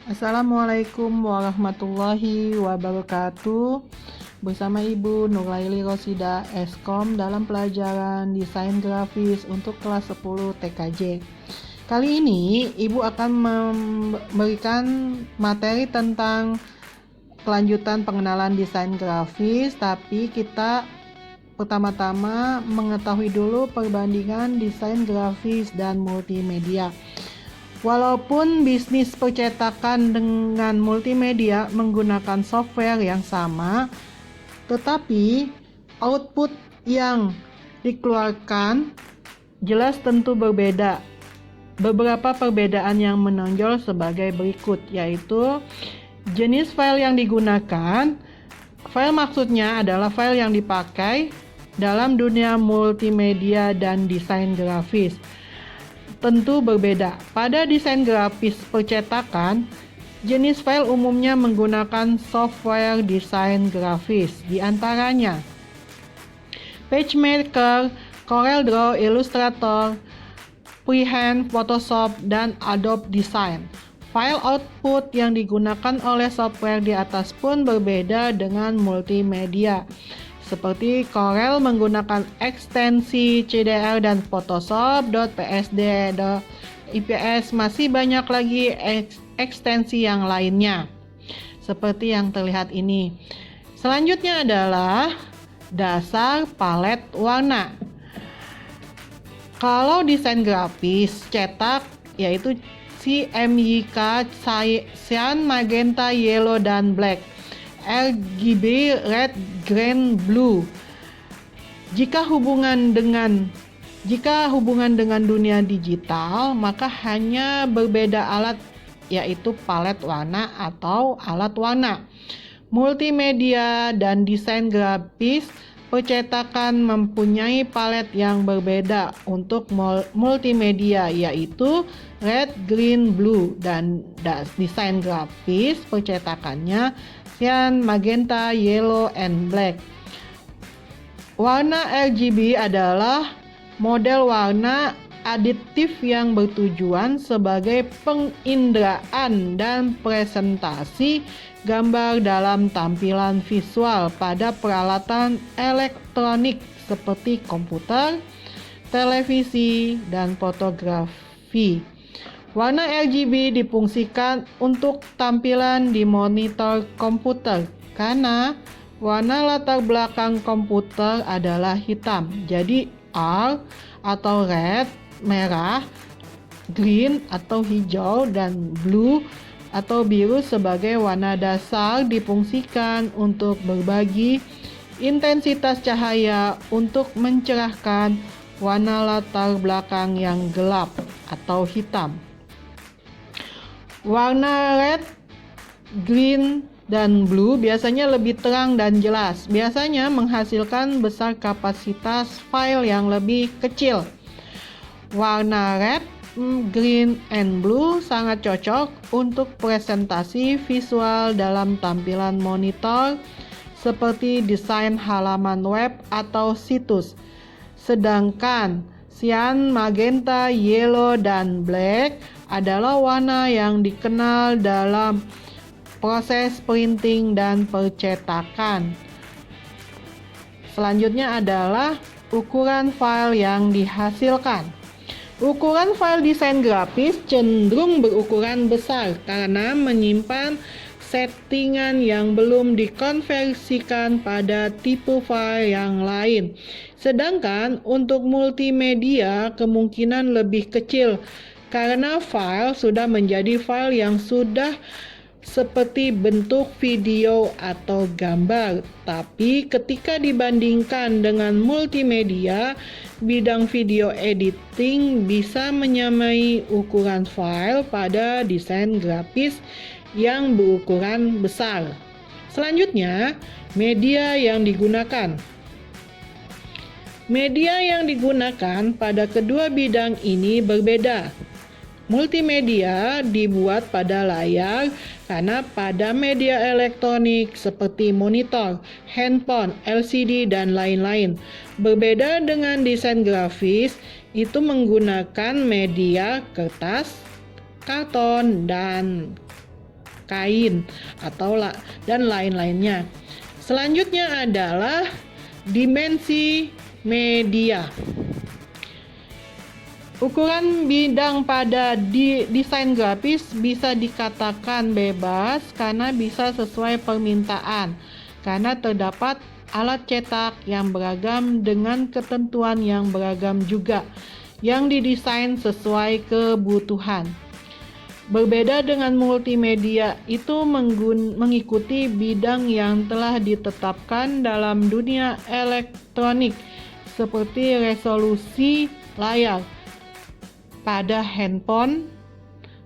Assalamualaikum warahmatullahi wabarakatuh. Bersama Ibu Nurlaili Rosida Eskom dalam pelajaran Desain Grafis untuk kelas 10 TKJ. Kali ini Ibu akan memberikan materi tentang kelanjutan pengenalan desain grafis, tapi kita pertama-tama mengetahui dulu perbandingan desain grafis dan multimedia. Walaupun bisnis percetakan dengan multimedia menggunakan software yang sama, tetapi output yang dikeluarkan jelas tentu berbeda. Beberapa perbedaan yang menonjol sebagai berikut, yaitu jenis file yang digunakan. File maksudnya adalah file yang dipakai dalam dunia multimedia dan desain grafis. Tentu berbeda. Pada desain grafis percetakan, jenis file umumnya menggunakan software desain grafis, di antaranya PageMaker, CorelDRAW, Illustrator, Freehand, Photoshop, dan Adobe Design. File output yang digunakan oleh software di atas pun berbeda dengan multimedia. Seperti Corel menggunakan ekstensi CDR dan Photoshop, PSD, IPS, masih banyak lagi ekstensi yang lainnya. Seperti yang terlihat ini. Selanjutnya adalah dasar palet warna. Kalau desain grafis cetak yaitu CMYK, cyan, magenta, yellow, dan black. RGB, red, green, blue. Jika hubungan dengan dunia digital, maka hanya berbeda alat, yaitu palet warna atau alat warna. Multimedia dan desain grafis percetakan mempunyai palet yang berbeda untuk multimedia, yaitu red, green, blue, dan desain grafis percetakannya cyan, magenta, yellow, and black. Warna RGB adalah model warna aditif yang bertujuan sebagai penginderaan dan presentasi gambar dalam tampilan visual pada peralatan elektronik seperti komputer, televisi, dan fotografi. Warna RGB difungsikan untuk tampilan di monitor komputer karena warna latar belakang komputer adalah hitam. Jadi R atau red, merah, green atau hijau, dan blue atau biru sebagai warna dasar difungsikan untuk berbagi intensitas cahaya untuk mencerahkan warna latar belakang yang gelap atau hitam. Warna red, green, dan blue biasanya lebih terang dan jelas. Biasanya menghasilkan besar kapasitas file yang lebih kecil. Warna red, green, and blue sangat cocok untuk presentasi visual dalam tampilan monitor seperti desain halaman web atau situs. Sedangkan cyan, magenta, yellow, dan black adalah warna yang dikenal dalam proses printing dan percetakan. Selanjutnya adalah ukuran file yang dihasilkan. Ukuran file desain grafis cenderung berukuran besar karena menyimpan settingan yang belum dikonversikan pada tipe file yang lain. Sedangkan untuk multimedia kemungkinan lebih kecil karena file sudah menjadi file yang sudah seperti bentuk video atau gambar. Tapi ketika dibandingkan dengan multimedia, bidang video editing bisa menyamai ukuran file pada desain grafis yang berukuran besar. Selanjutnya, media yang digunakan. Media yang digunakan pada kedua bidang ini berbeda. Multimedia dibuat pada layar karena pada media elektronik seperti monitor, handphone, LCD, dan lain-lain. Berbeda dengan desain grafis, itu menggunakan media kertas, karton, dan kain dan lain-lainnya. Selanjutnya adalah dimensi media. Ukuran bidang pada desain grafis bisa dikatakan bebas karena bisa sesuai permintaan, karena terdapat alat cetak yang beragam dengan ketentuan yang beragam juga, yang didesain sesuai kebutuhan. Berbeda dengan multimedia, itu mengikuti bidang yang telah ditetapkan dalam dunia elektronik, seperti resolusi layar. Pada handphone,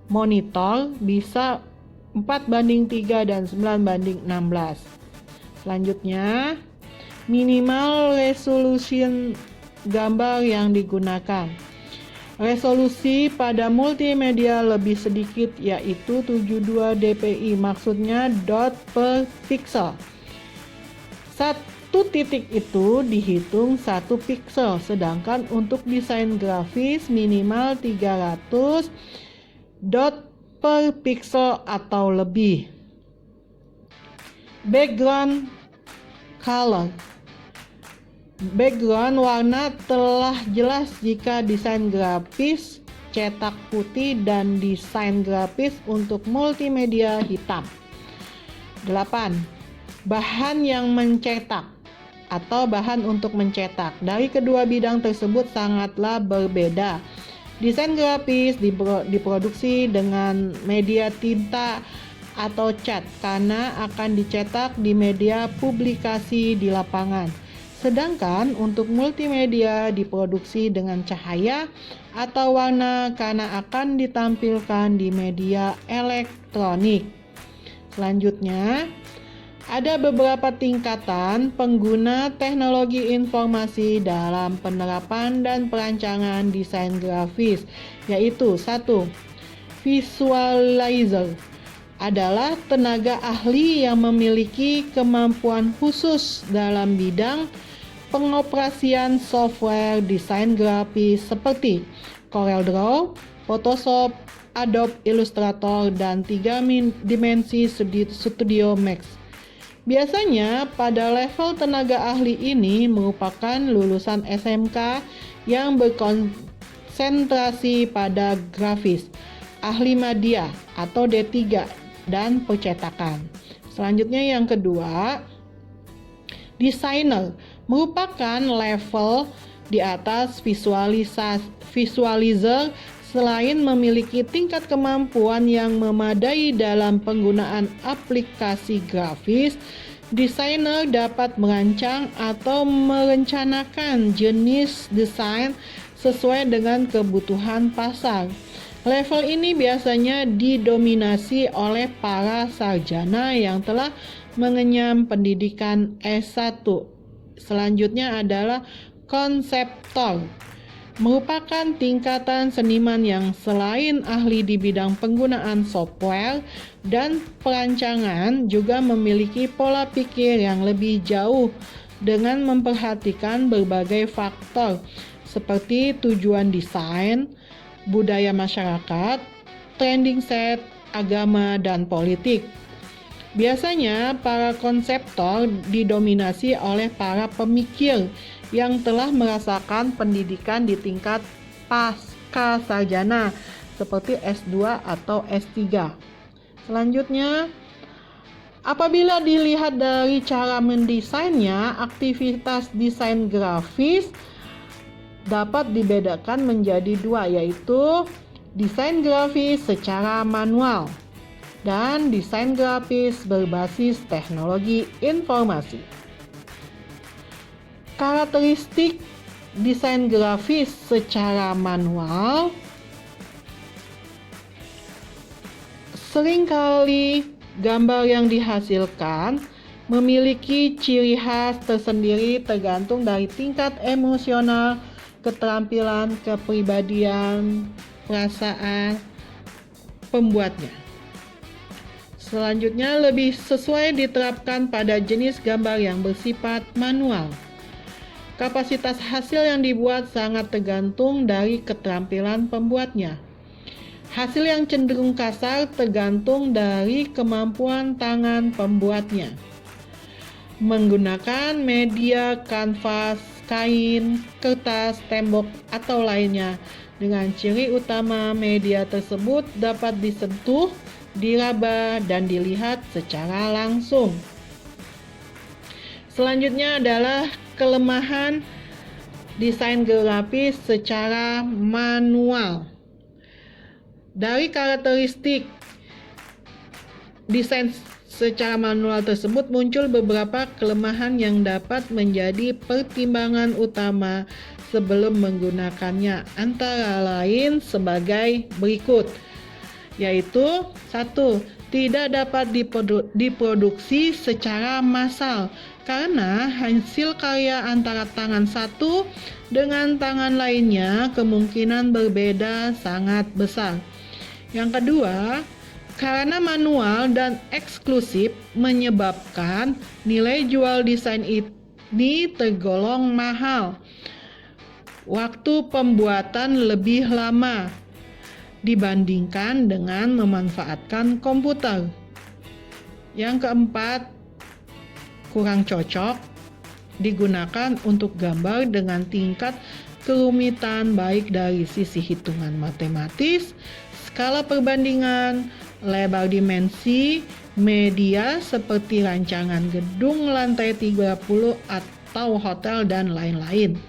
monitor bisa 4:3 dan 9:16. Selanjutnya, minimal resolusi gambar yang digunakan. Resolusi pada multimedia lebih sedikit, yaitu 72 dpi, maksudnya dot per pixel. Satu titik itu dihitung 1 pixel, sedangkan untuk desain grafis minimal 300 dot per pixel atau lebih. Background color. Background warna telah jelas jika desain grafis cetak putih dan desain grafis untuk multimedia hitam. 8. Bahan yang mencetak atau bahan untuk mencetak. Dari kedua bidang tersebut sangatlah berbeda. Desain grafis diproduksi dengan media tinta atau cat karena akan dicetak di media publikasi di lapangan. Sedangkan untuk multimedia diproduksi dengan cahaya atau warna karena akan ditampilkan di media elektronik. Selanjutnya, ada beberapa tingkatan pengguna teknologi informasi dalam penerapan dan perancangan desain grafis, yaitu 1. Visualizer adalah tenaga ahli yang memiliki kemampuan khusus dalam bidang pengoperasian software desain grafis seperti CorelDRAW, Photoshop, Adobe Illustrator, dan 3 dimensi Studio Max. Biasanya pada level tenaga ahli ini merupakan lulusan SMK yang berkonsentrasi pada grafis, ahli media atau D3, dan percetakan. Selanjutnya yang kedua, desainer merupakan level di atas visualizer. Selain memiliki tingkat kemampuan yang memadai dalam penggunaan aplikasi grafis, desainer dapat merancang atau merencanakan jenis desain sesuai dengan kebutuhan pasar. Level ini biasanya didominasi oleh para sarjana yang telah mengenyam pendidikan S1. Selanjutnya adalah konseptor. Merupakan tingkatan seniman yang selain ahli di bidang penggunaan software dan perancangan juga memiliki pola pikir yang lebih jauh dengan memperhatikan berbagai faktor seperti tujuan desain, budaya masyarakat, trending set, agama, dan politik. Biasanya para konseptor didominasi oleh para pemikir yang telah merasakan pendidikan di tingkat pasca sarjana seperti S2 atau S3. Selanjutnya, apabila dilihat dari cara mendesainnya, aktivitas desain grafis dapat dibedakan menjadi dua, yaitu desain grafis secara manual dan desain grafis berbasis teknologi informasi. Karakteristik desain grafis secara manual seringkali gambar yang dihasilkan memiliki ciri khas tersendiri tergantung dari tingkat emosional, keterampilan, kepribadian, perasaan pembuatnya. Selanjutnya, lebih sesuai diterapkan pada jenis gambar yang bersifat manual. Kapasitas hasil yang dibuat sangat tergantung dari keterampilan pembuatnya. Hasil yang cenderung kasar tergantung dari kemampuan tangan pembuatnya. Menggunakan media kanvas, kain, kertas, tembok, atau lainnya. Dengan ciri utama media tersebut dapat disentuh, diraba, dan dilihat secara langsung. Selanjutnya adalah kelemahan desain grafis secara manual. Dari karakteristik desain secara manual tersebut muncul beberapa kelemahan yang dapat menjadi pertimbangan utama sebelum menggunakannya, antara lain sebagai berikut, yaitu 1. Tidak dapat diproduksi secara massal karena hasil karya antara tangan satu dengan tangan lainnya kemungkinan berbeda sangat besar. Yang kedua, karena manual dan eksklusif menyebabkan nilai jual desain ini tergolong mahal. Waktu pembuatan lebih lama dibandingkan dengan memanfaatkan komputer. Yang keempat, kurang cocok digunakan untuk gambar dengan tingkat kerumitan baik dari sisi hitungan matematis, skala perbandingan, lebar dimensi, media seperti rancangan gedung lantai 30 atau hotel dan lain-lain.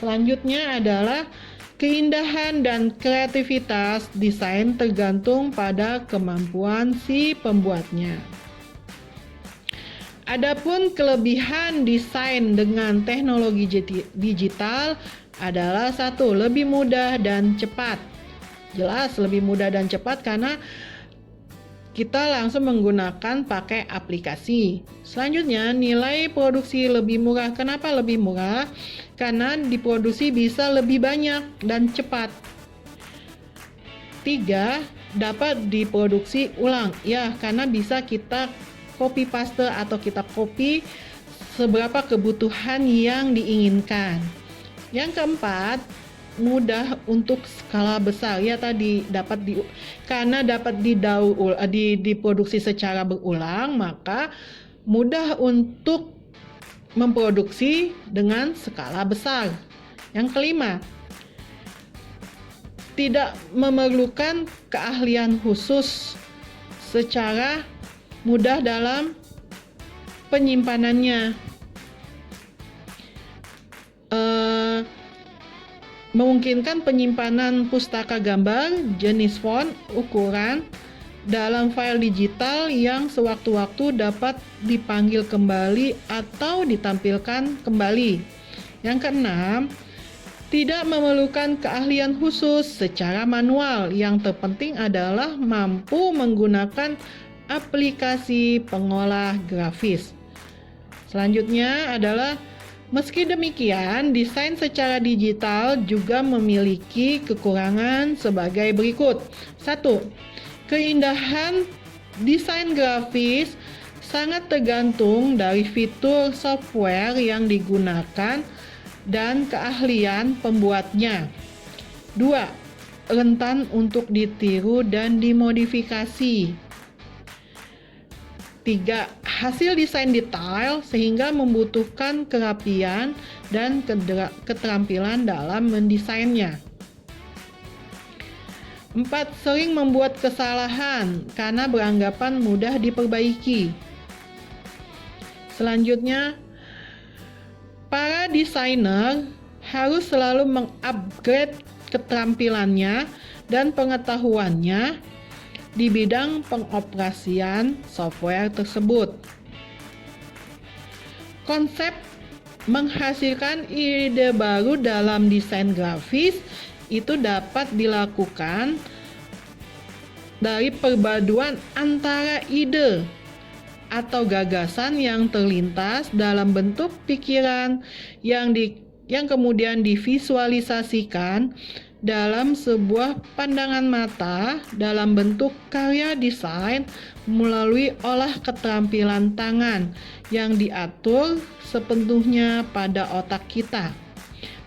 Selanjutnya adalah keindahan dan kreativitas desain tergantung pada kemampuan si pembuatnya. Adapun kelebihan desain dengan teknologi digital adalah 1. Lebih mudah dan cepat. Jelas lebih mudah dan cepat karena kita langsung menggunakan pakai aplikasi. Selanjutnya, nilai produksi lebih murah. Kenapa lebih murah? Karena diproduksi bisa lebih banyak dan cepat. 3. Dapat diproduksi ulang. Ya, karena bisa kita copy paste atau kita copy seberapa kebutuhan yang diinginkan. Yang keempat, mudah untuk skala besar. Ya tadi karena dapat diproduksi secara berulang, maka mudah untuk memproduksi dengan skala besar. Yang kelima, tidak memerlukan keahlian khusus, secara mudah dalam penyimpanannya. Memungkinkan penyimpanan pustaka gambar, jenis font, ukuran dalam file digital yang sewaktu-waktu dapat dipanggil kembali atau ditampilkan kembali. Yang keenam, tidak memerlukan keahlian khusus secara manual. Yang terpenting adalah mampu menggunakan aplikasi pengolah grafis. Selanjutnya adalah meski demikian, desain secara digital juga memiliki kekurangan sebagai berikut. 1. Keindahan desain grafis sangat tergantung dari fitur software yang digunakan dan keahlian pembuatnya. 2. Rentan untuk ditiru dan dimodifikasi. 3. Hasil desain detail sehingga membutuhkan kerapian dan keterampilan dalam mendesainnya. 4. Sering membuat kesalahan karena beranggapan mudah diperbaiki. Selanjutnya, para desainer harus selalu mengupgrade keterampilannya dan pengetahuannya di bidang pengoperasian software tersebut. Konsep menghasilkan ide baru dalam desain grafis itu dapat dilakukan dari perpaduan antara ide atau gagasan yang terlintas dalam bentuk pikiran yang kemudian divisualisasikan dalam sebuah pandangan mata dalam bentuk karya desain melalui olah keterampilan tangan yang diatur sepenuhnya pada otak kita.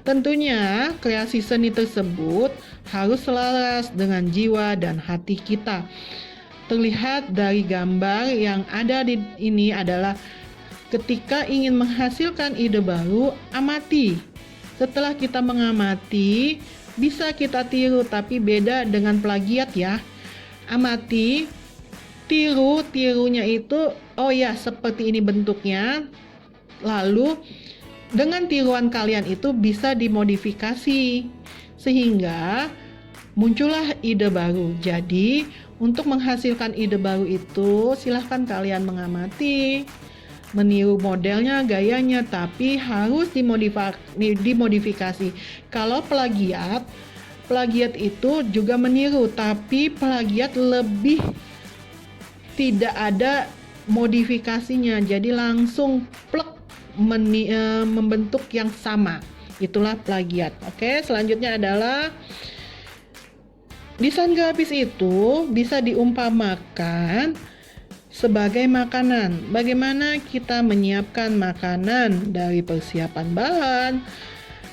Tentunya, kreasi seni tersebut harus selaras dengan jiwa dan hati kita. Terlihat dari gambar yang ada di ini adalah ketika ingin menghasilkan ide baru, amati. Setelah kita mengamati, bisa kita tiru, tapi beda dengan plagiat ya. Amati, tirunya itu, oh ya seperti ini bentuknya. Lalu dengan tiruan kalian itu bisa dimodifikasi sehingga muncullah ide baru. Jadi untuk menghasilkan ide baru itu silahkan kalian mengamati, meniru modelnya, gayanya, tapi harus dimodifikasi. Kalau plagiat itu juga meniru, tapi plagiat lebih tidak ada modifikasinya, jadi langsung plek membentuk yang sama. Itulah plagiat. Oke, selanjutnya adalah desain grafis itu bisa diumpamakan sebagai makanan. Bagaimana kita menyiapkan makanan dari persiapan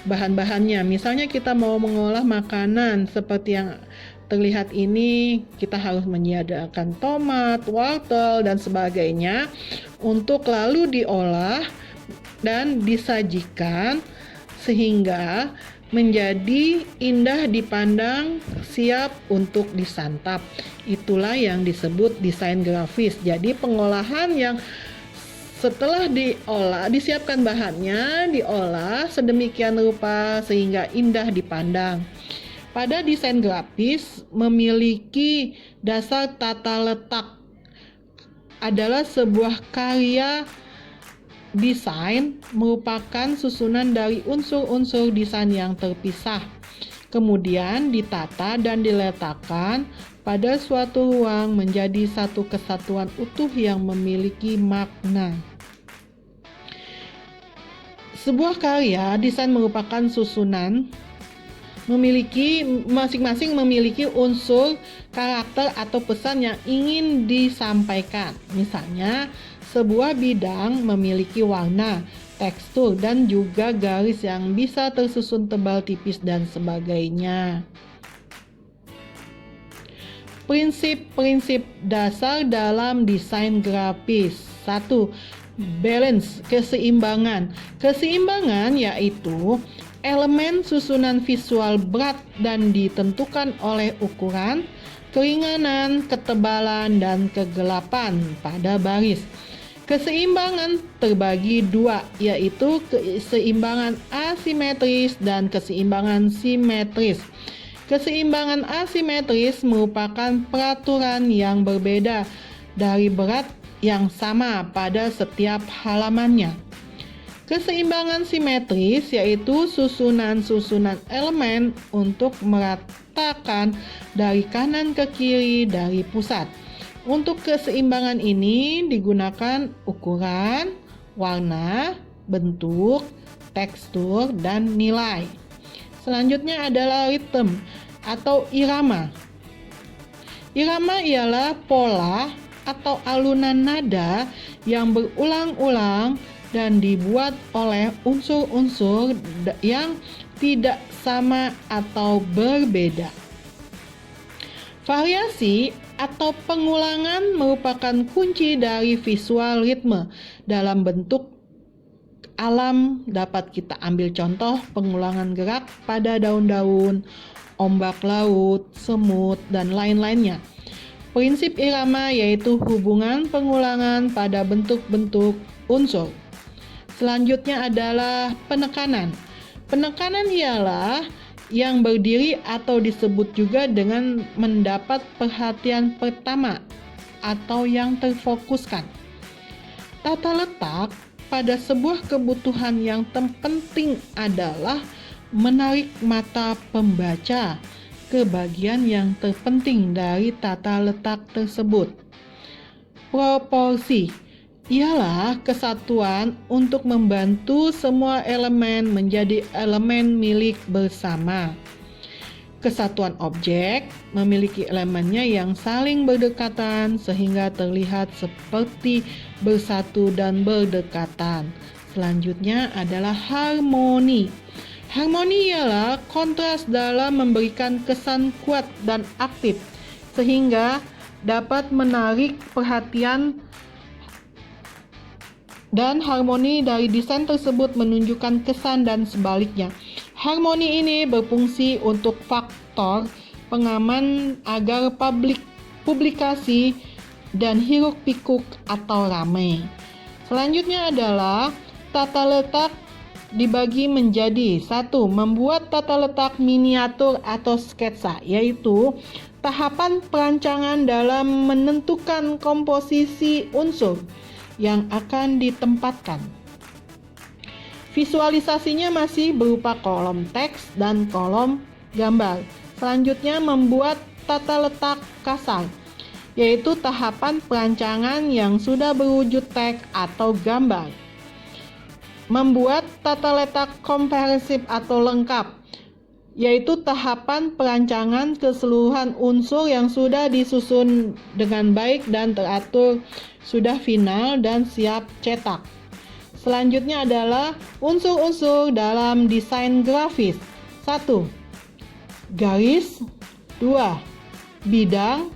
bahan-bahannya. Misalnya kita mau mengolah makanan seperti yang terlihat ini, kita harus menyediakan tomat, wortel, dan sebagainya untuk lalu diolah dan disajikan sehingga menjadi indah dipandang, siap untuk disantap. Itulah yang disebut desain grafis. Jadi pengolahan yang setelah disiapkan bahannya, diolah sedemikian rupa sehingga indah dipandang. Pada desain grafis memiliki dasar tata letak, adalah sebuah karya desain merupakan susunan dari unsur-unsur desain yang terpisah, kemudian ditata dan diletakkan pada suatu ruang menjadi satu kesatuan utuh yang memiliki makna. Sebuah karya desain merupakan susunan masing-masing memiliki unsur, karakter atau pesan yang ingin disampaikan. Misalnya, sebuah bidang memiliki warna, tekstur, dan juga garis yang bisa tersusun tebal, tipis, dan sebagainya. Prinsip-prinsip dasar dalam desain grafis. 1. Balance, keseimbangan. Keseimbangan yaitu elemen susunan visual berat dan ditentukan oleh ukuran, keringanan, ketebalan, dan kegelapan pada baris. Keseimbangan terbagi dua, yaitu keseimbangan asimetris dan keseimbangan simetris. Keseimbangan asimetris merupakan peraturan yang berbeda dari berat yang sama pada setiap halamannya. Keseimbangan simetris yaitu susunan-susunan elemen untuk meratakan dari kanan ke kiri dari pusat. Untuk keseimbangan ini digunakan ukuran, warna, bentuk, tekstur, dan nilai. Selanjutnya adalah ritme atau irama. Irama ialah pola atau alunan nada yang berulang-ulang dan dibuat oleh unsur-unsur yang tidak sama atau berbeda. Variasi atau pengulangan merupakan kunci dari visual ritme. Dalam bentuk alam dapat kita ambil contoh pengulangan gerak pada daun-daun, ombak laut, semut, dan lain-lainnya. Prinsip irama yaitu hubungan pengulangan pada bentuk-bentuk unsur. Selanjutnya adalah penekanan. Penekanan ialah yang berdiri atau disebut juga dengan mendapat perhatian pertama atau yang terfokuskan. Tata letak pada sebuah kebutuhan yang penting adalah menarik mata pembaca ke bagian yang terpenting dari tata letak tersebut. Proporsi ialah kesatuan untuk membantu semua elemen menjadi elemen milik bersama. Kesatuan objek memiliki elemennya yang saling berdekatan sehingga terlihat seperti bersatu dan berdekatan. Selanjutnya adalah harmoni. Harmoni ialah kontras dalam memberikan kesan kuat dan aktif, sehingga dapat menarik perhatian, dan harmoni dari desain tersebut menunjukkan kesan dan sebaliknya. Harmoni ini berfungsi untuk faktor pengaman agar publikasi dan hiruk-pikuk atau ramai. Selanjutnya adalah tata letak dibagi menjadi 1. Membuat tata letak miniatur atau sketsa, yaitu tahapan perancangan dalam menentukan komposisi unsur yang akan ditempatkan. Visualisasinya masih berupa kolom teks dan kolom gambar. Selanjutnya membuat tata letak kasar, yaitu tahapan perancangan yang sudah berwujud teks atau gambar. Membuat tata letak komprehensif atau lengkap, yaitu tahapan perancangan keseluruhan unsur yang sudah disusun dengan baik dan teratur, sudah final dan siap cetak. Selanjutnya adalah unsur-unsur dalam desain grafis. 1. Garis. 2. Bidang.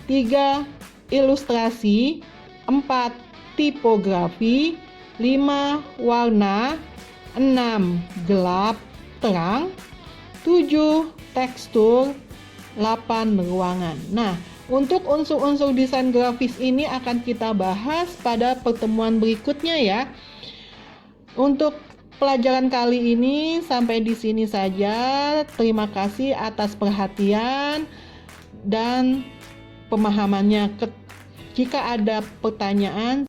3. Ilustrasi. 4. Tipografi. 5. Warna. 6. Gelap, terang. 7. Tekstur. 8. Ruangan. Nah, untuk unsur-unsur desain grafis ini akan kita bahas pada pertemuan berikutnya ya. Untuk pelajaran kali ini sampai di sini saja. Terima kasih atas perhatian dan pemahamannya. Jika ada pertanyaan